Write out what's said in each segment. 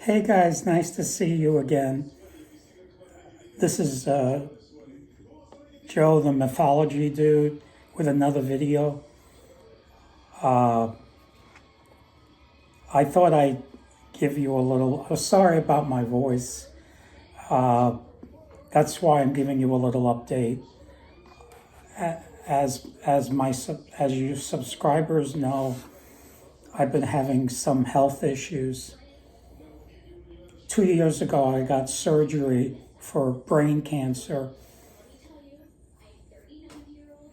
Hey guys, nice to see you again. This is Joe, the Mythology dude, with another video. I thought I'd give you a little. Sorry about my voice. That's why I'm giving you a little update. As you subscribers know, I've been having some health issues. 2 years ago, I got surgery for brain cancer.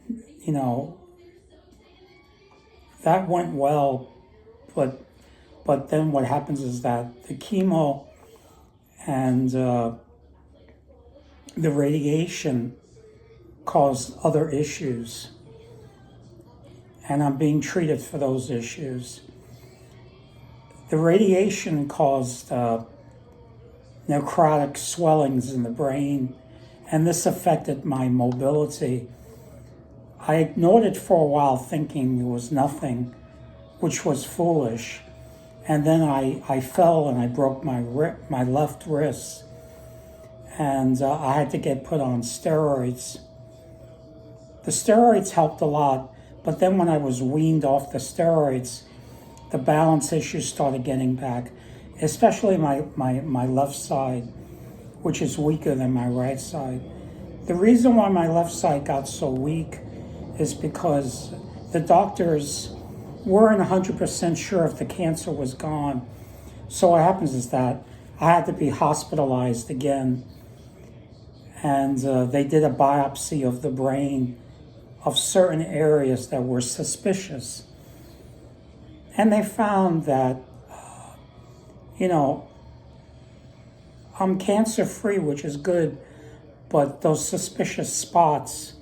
You know, that went well, but then what happens is that the chemo and the radiation caused other issues, and I'm being treated for those issues. The radiation caused necrotic swellings in the brain, and this affected my mobility. I ignored it for a while, thinking it was nothing, which was foolish. And then I fell and I broke my left wrist, and I had to get put on steroids. The steroids helped a lot, but then when I was weaned off the steroids, the balance issues started getting back, especially my left side, which is weaker than my right side. The reason why my left side got so weak is because the doctors weren't 100% sure if the cancer was gone. So what happens is that I had to be hospitalized again, and they did a biopsy of the brain of certain areas that were suspicious. And they found that, I'm cancer-free, which is good, but those suspicious spots,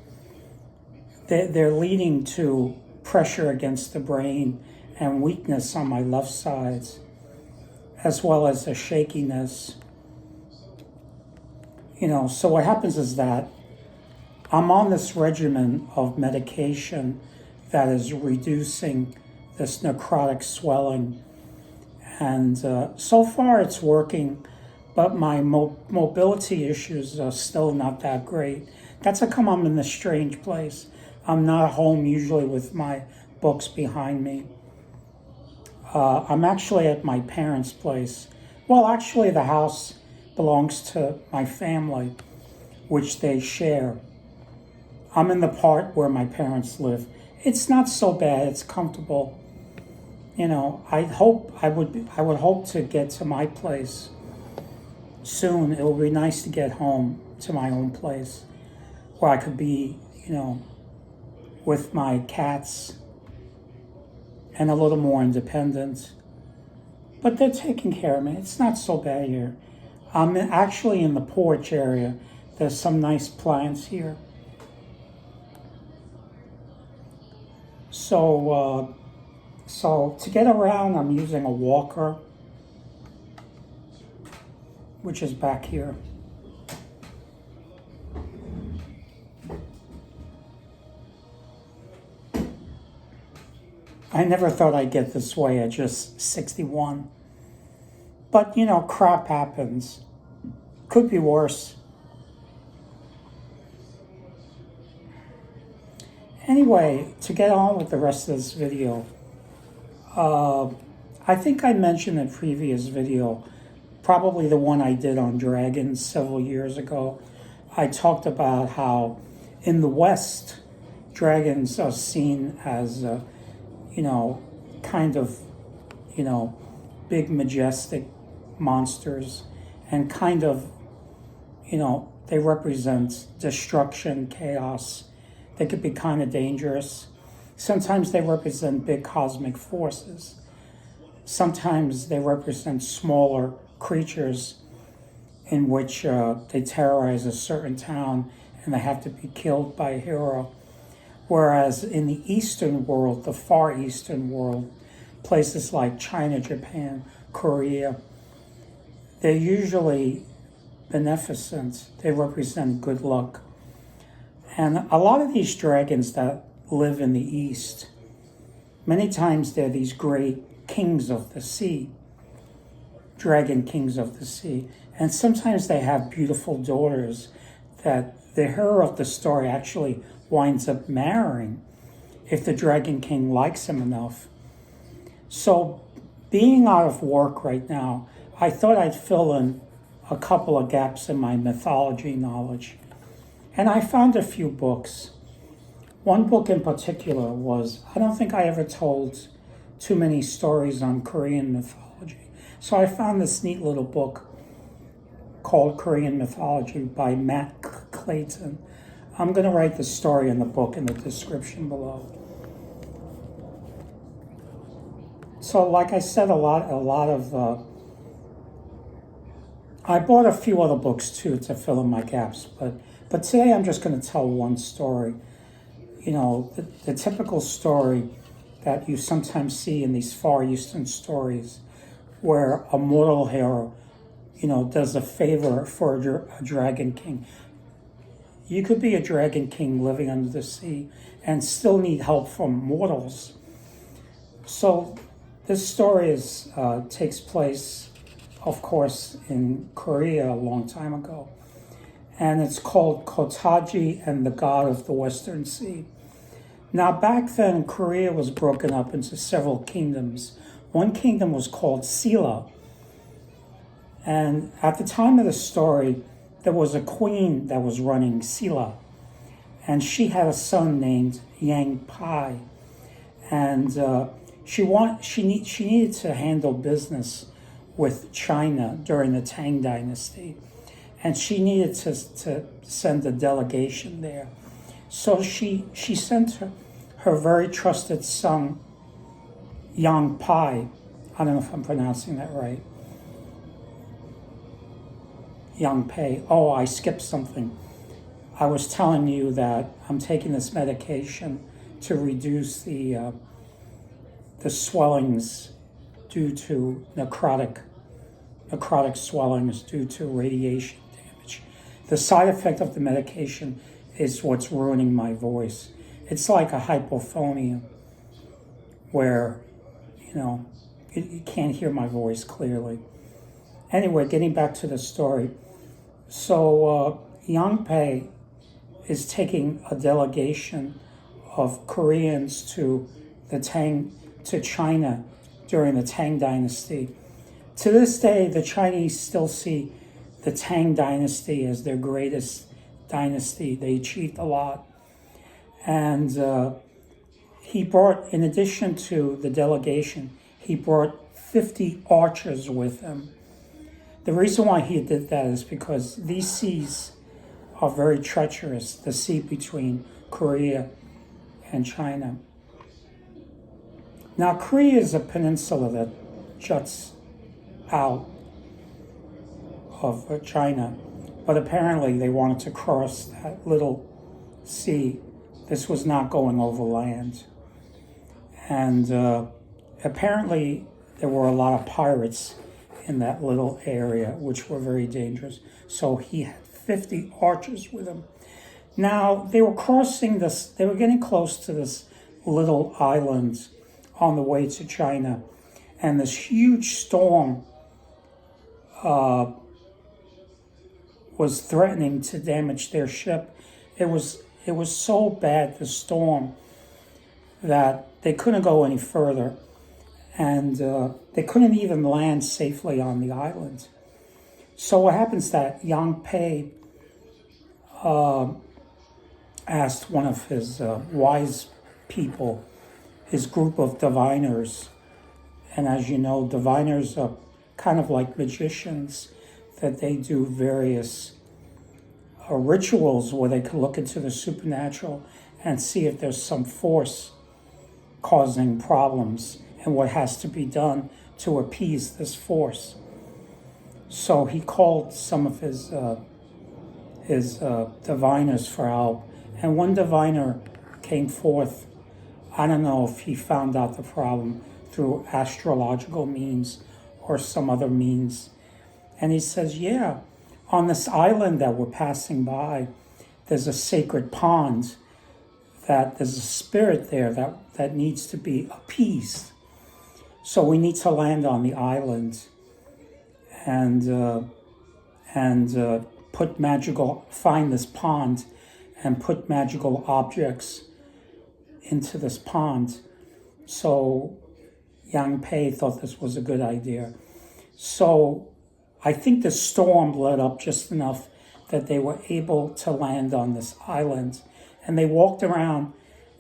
they're leading to pressure against the brain and weakness on my left sides, as well as a shakiness. So what happens is that I'm on this regimen of medication that is reducing this necrotic swelling. And so far it's working, but my mobility issues are still not that great. That's how come I'm in this strange place. I'm not home usually with my books behind me. I'm actually at my parents' place. Well, actually the house belongs to my family, which they share. I'm in the part where my parents live. It's not so bad, it's comfortable. I would hope to get to my place soon. It will be nice to get home to my own place where I could be, with my cats and a little more independent. But they're taking care of me. It's not so bad here. I'm actually in the porch area. There's some nice plants here. So to get around, I'm using a walker, which is back here. I never thought I'd get this way at just 61. But, crap happens. Could be worse. Anyway, to get on with the rest of this video, I think I mentioned in a previous video, probably the one I did on dragons several years ago, I talked about how in the West, dragons are seen as, kind of, big, majestic monsters, and kind of, they represent destruction, chaos. They could be kind of dangerous. Sometimes they represent big cosmic forces. Sometimes they represent smaller creatures in which they terrorize a certain town and they have to be killed by a hero. Whereas in the Eastern world, the Far Eastern world, places like China, Japan, Korea, they're usually beneficent. They represent good luck. And a lot of these dragons that live in the East, many times they're these great kings of the sea. dragon kings of the sea. And sometimes they have beautiful daughters that the hero of the story actually winds up marrying if the dragon king likes him enough. So being out of work right now, I thought I'd fill in a couple of gaps in my mythology knowledge. And I found a few books. One book in particular was, I don't think I ever told too many stories on Korean mythology. So I found this neat little book called Korean Mythology by Clayton. I'm going to write the story in the book in the description below. So like I said, a lot of I bought a few other books too to fill in my gaps, but today I'm just going to tell one story. You know, the typical story that you sometimes see in these Far Eastern stories where a mortal hero, you know, does a favor for a dragon king. You could be a dragon king living under the sea and still need help from mortals. So this story takes place, of course, in Korea a long time ago. And it's called Kot'aji and the God of the Western Sea. Now, back then, Korea was broken up into several kingdoms. One kingdom was called Silla. And at the time of the story, there was a queen that was running Silla. And she had a son named Yang Pai. And she needed to handle business with China during the Tang Dynasty. And she needed to send a delegation there. So she sent her very trusted son, Yang Pai. I don't know if I'm pronouncing that right. Yang Pai. Oh, I skipped something. I was telling you that I'm taking this medication to reduce the swellings due to necrotic swellings due to radiation damage. The side effect of the medication is what's ruining my voice. It's like a hypophonia where, you know, you can't hear my voice clearly. Anyway, getting back to the story. So Yang Pai is taking a delegation of Koreans to China during the Tang Dynasty. To this day, the Chinese still see the Tang Dynasty as their greatest dynasty. They achieved a lot. And he brought, in addition to the delegation, he brought 50 archers with him. The reason why he did that is because these seas are very treacherous, the sea between Korea and China. Now, Korea is a peninsula that juts out of China, but apparently they wanted to cross that little sea. This was not going over land. And apparently there were a lot of pirates in that little area, which were very dangerous. So he had 50 archers with him. Now, they were getting close to this little island on the way to China. And this huge storm was threatening to damage their ship. It was so bad, the storm, that they couldn't go any further. And they couldn't even land safely on the island. So what happens that Yang Pai asked one of his wise people, his group of diviners, and as you know, diviners are kind of like magicians, that they do various rituals where they can look into the supernatural and see if there's some force causing problems and what has to be done to appease this force. So he called some of his diviners for help, and one diviner came forth. I don't know if he found out the problem through astrological means or some other means. And he says, yeah, on this island that we're passing by, there's a sacred pond, that there's a spirit there that needs to be appeased. So we need to land on the island and find this pond and put magical objects into this pond. So Yang Pei thought this was a good idea. So I think the storm let up just enough that they were able to land on this island. And they walked around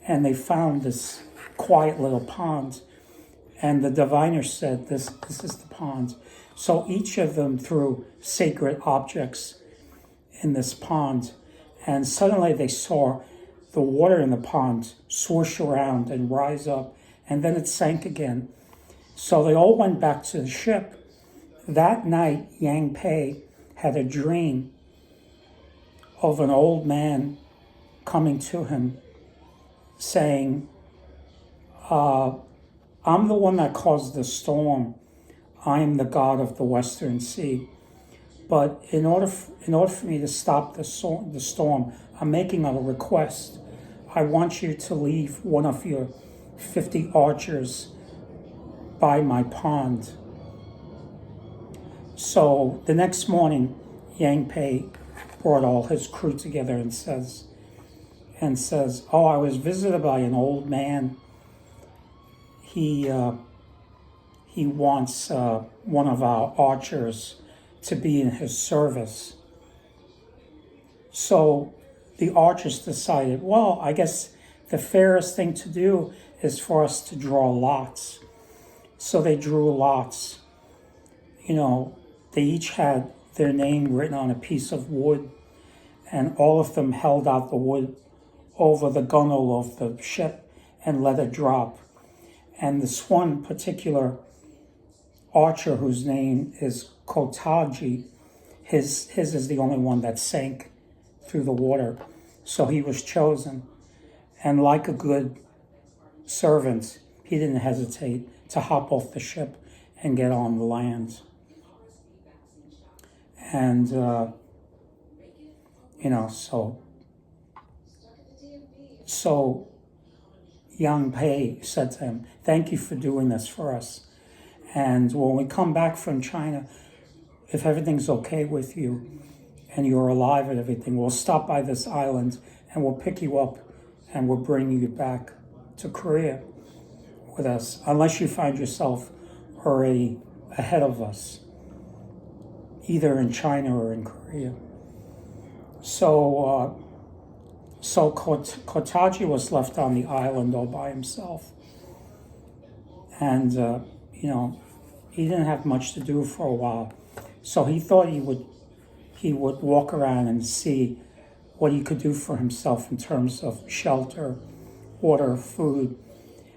and they found this quiet little pond. And the diviner said, this is the pond. So each of them threw sacred objects in this pond. And suddenly they saw the water in the pond swoosh around and rise up. And then it sank again. So they all went back to the ship. That night, Yang Pei had a dream of an old man coming to him saying, I'm the one that caused the storm. I am the god of the Western Sea. But in order for me to stop the storm, I'm making a request. I want you to leave one of your 50 archers by my pond. So the next morning, Yang Pei brought all his crew together and says, oh, I was visited by an old man. He wants one of our archers to be in his service. So the archers decided, well, I guess the fairest thing to do is for us to draw lots. So they drew lots. They each had their name written on a piece of wood, and all of them held out the wood over the gunwale of the ship and let it drop. And this one particular archer, whose name is Kot'aji, his is the only one that sank through the water. So he was chosen. And like a good servant, he didn't hesitate to hop off the ship and get on the land. And, so Yang Pei said to him, thank you for doing this for us. And when we come back from China, if everything's okay with you and you're alive and everything, we'll stop by this island and we'll pick you up and we'll bring you back to Korea with us, unless you find yourself already ahead of us, either in China or in Korea. So Kot'aji was left on the island all by himself. And, he didn't have much to do for a while. So he thought he would walk around and see what he could do for himself in terms of shelter, water, food.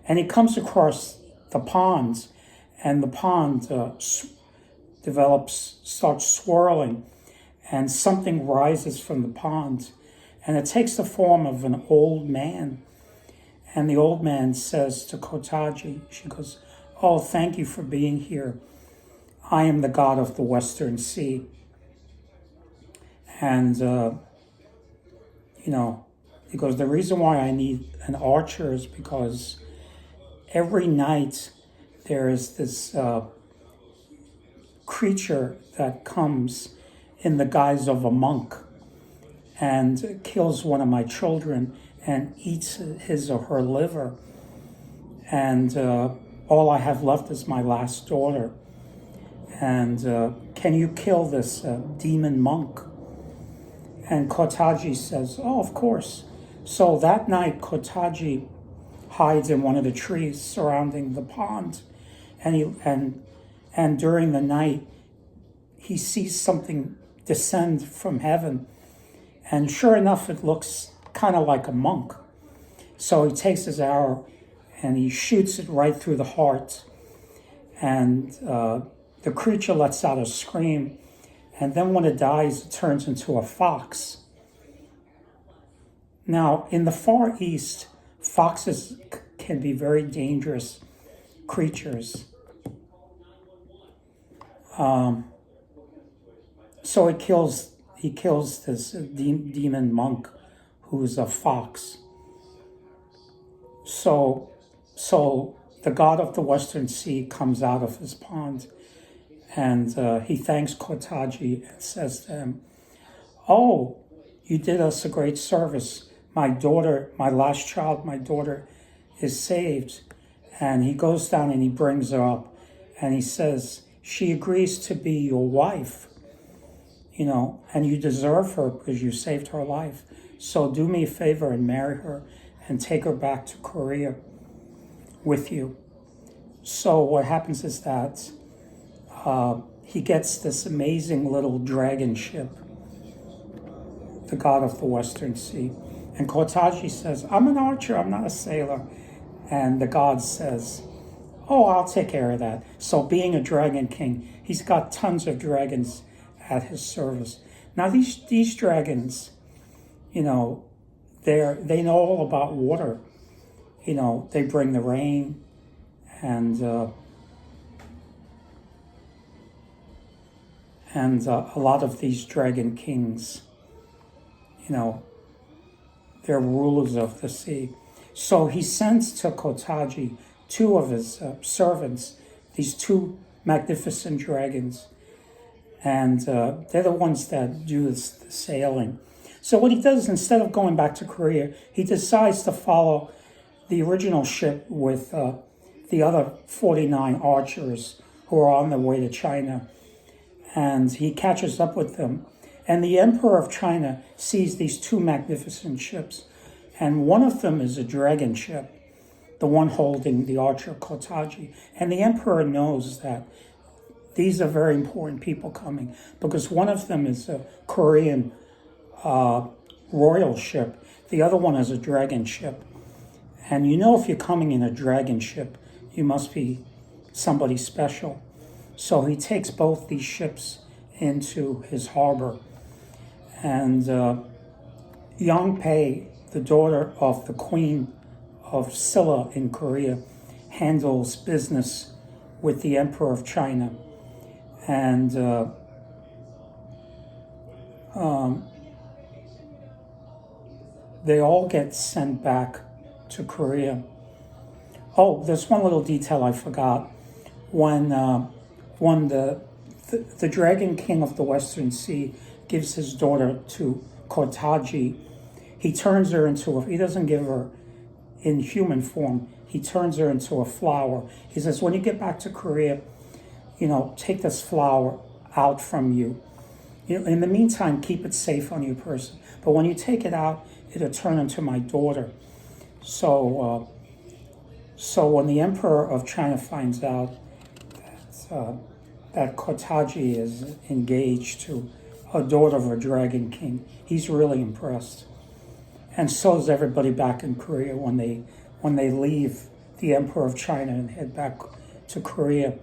And he comes across the ponds, and the pond starts swirling, and something rises from the pond, and it takes the form of an old man. And the old man says to Kot'aji, she goes, oh, thank you for being here. I am the god of the Western Sea. And, he goes, the reason why I need an archer is because every night there is this creature that comes in the guise of a monk and kills one of my children and eats his or her liver. And all I have left is my last daughter. And can you kill this demon monk? And Kot'aji says, oh, of course. So that night, Kot'aji hides in one of the trees surrounding the pond. And during the night, he sees something descend from heaven. And sure enough, it looks kind of like a monk. So he takes his arrow and he shoots it right through the heart. And the creature lets out a scream. And then when it dies, it turns into a fox. Now, in the Far East, foxes can be very dangerous creatures. So he kills this demon monk who's a fox. So the god of the Western Sea comes out of his pond And he thanks Kot'aji and says to him, "Oh, you did us a great service. My daughter, my last child, my daughter is saved." And he goes down and he brings her up. And he says, "She agrees to be your wife, and you deserve her because you saved her life. So do me a favor and marry her and take her back to Korea with you." So what happens is that he gets this amazing little dragon ship, the god of the Western Sea. And Kot'aji says, "I'm an archer, I'm not a sailor." And the god says, "Oh, I'll take care of that." So being a dragon king, he's got tons of dragons at his service. Now these dragons, they know all about water. They bring the rain, and a lot of these dragon kings, they're rulers of the sea. So he sends to Kot'aji two of his servants, these two magnificent dragons, and they're the ones that do the sailing. So what he does, instead of going back to Korea, he decides to follow the original ship with the other 49 archers who are on their way to China. And he catches up with them. And the Emperor of China sees these two magnificent ships. And one of them is a dragon ship, the one holding the archer Kot'aji. And the Emperor knows that these are very important people coming, because one of them is a Korean royal ship. The other one is a dragon ship. And if you're coming in a dragon ship, you must be somebody special. So he takes both these ships into his harbor. And Yongpei, the daughter of the queen of Silla in Korea, handles business with the Emperor of China. And they all get sent back to Korea. Oh, there's one little detail I forgot. When the Dragon King of the Western Sea gives his daughter to Kot'aji, he turns her he doesn't give her in human form, he turns her into a flower. He says, when you get back to Korea, take this flower out from you. In the meantime, keep it safe on your person. But when you take it out, it'll turn into my daughter. So when the Emperor of China finds out that Kot'aji is engaged to a daughter of a dragon king, he's really impressed. And so is everybody back in Korea when they leave the Emperor of China and head back to Korea.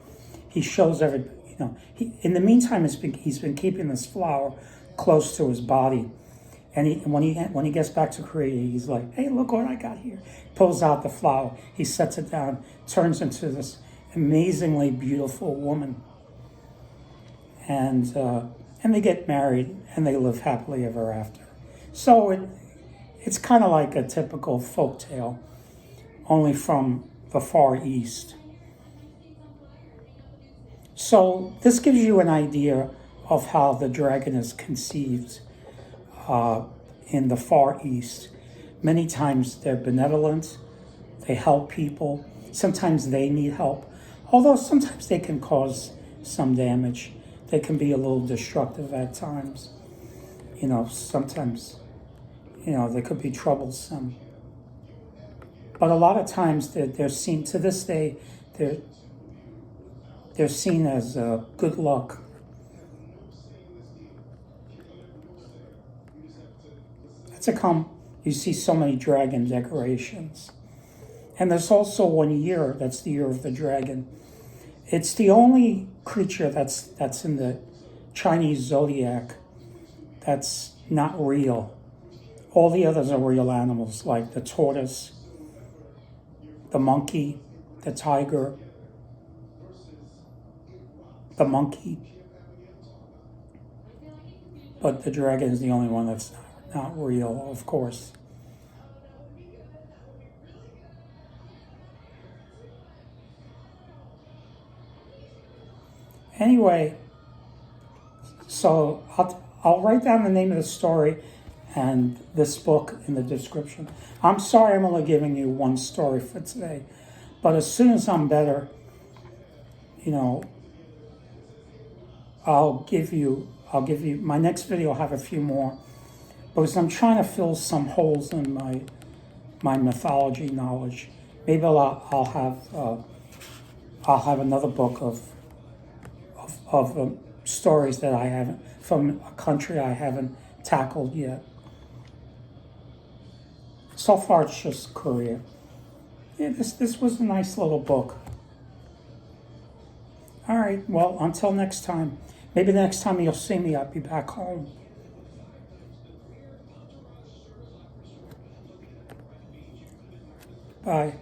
He shows everybody, in the meantime, he's been keeping this flower close to his body. And when he gets back to Korea, he's like, "Hey, look what I got here." Pulls out the flower. He sets it down, turns into this amazingly beautiful woman. And they get married and they live happily ever after. So it's kind of like a typical folk tale, only from the Far East. So this gives you an idea of how the dragon is conceived in the Far East. Many times they're benevolent, they help people. Sometimes they need help, although sometimes they can cause some damage. They can be a little destructive at times. Sometimes, they could be troublesome. But a lot of times they're seen, to this day, they're seen as good luck. That's you see so many dragon decorations. And there's also one year, that's the year of the dragon. It's the only creature that's in the Chinese zodiac that's not real. All the others are real animals, like the tortoise, the monkey, the tiger, the monkey. But the dragon is the only one that's not real, of course. Anyway, so I'll write down the name of the story and this book in the description. I'm sorry I'm only giving you one story for today, but as soon as I'm better, I'll give you my next video will have a few more, because I'm trying to fill some holes in my mythology knowledge. Maybe I'll have another book of stories that I haven't, from a country I haven't tackled yet. So far, it's just Korea. Yeah, this was a nice little book. All right, well, until next time. Maybe the next time you'll see me, I'll be back home. Bye.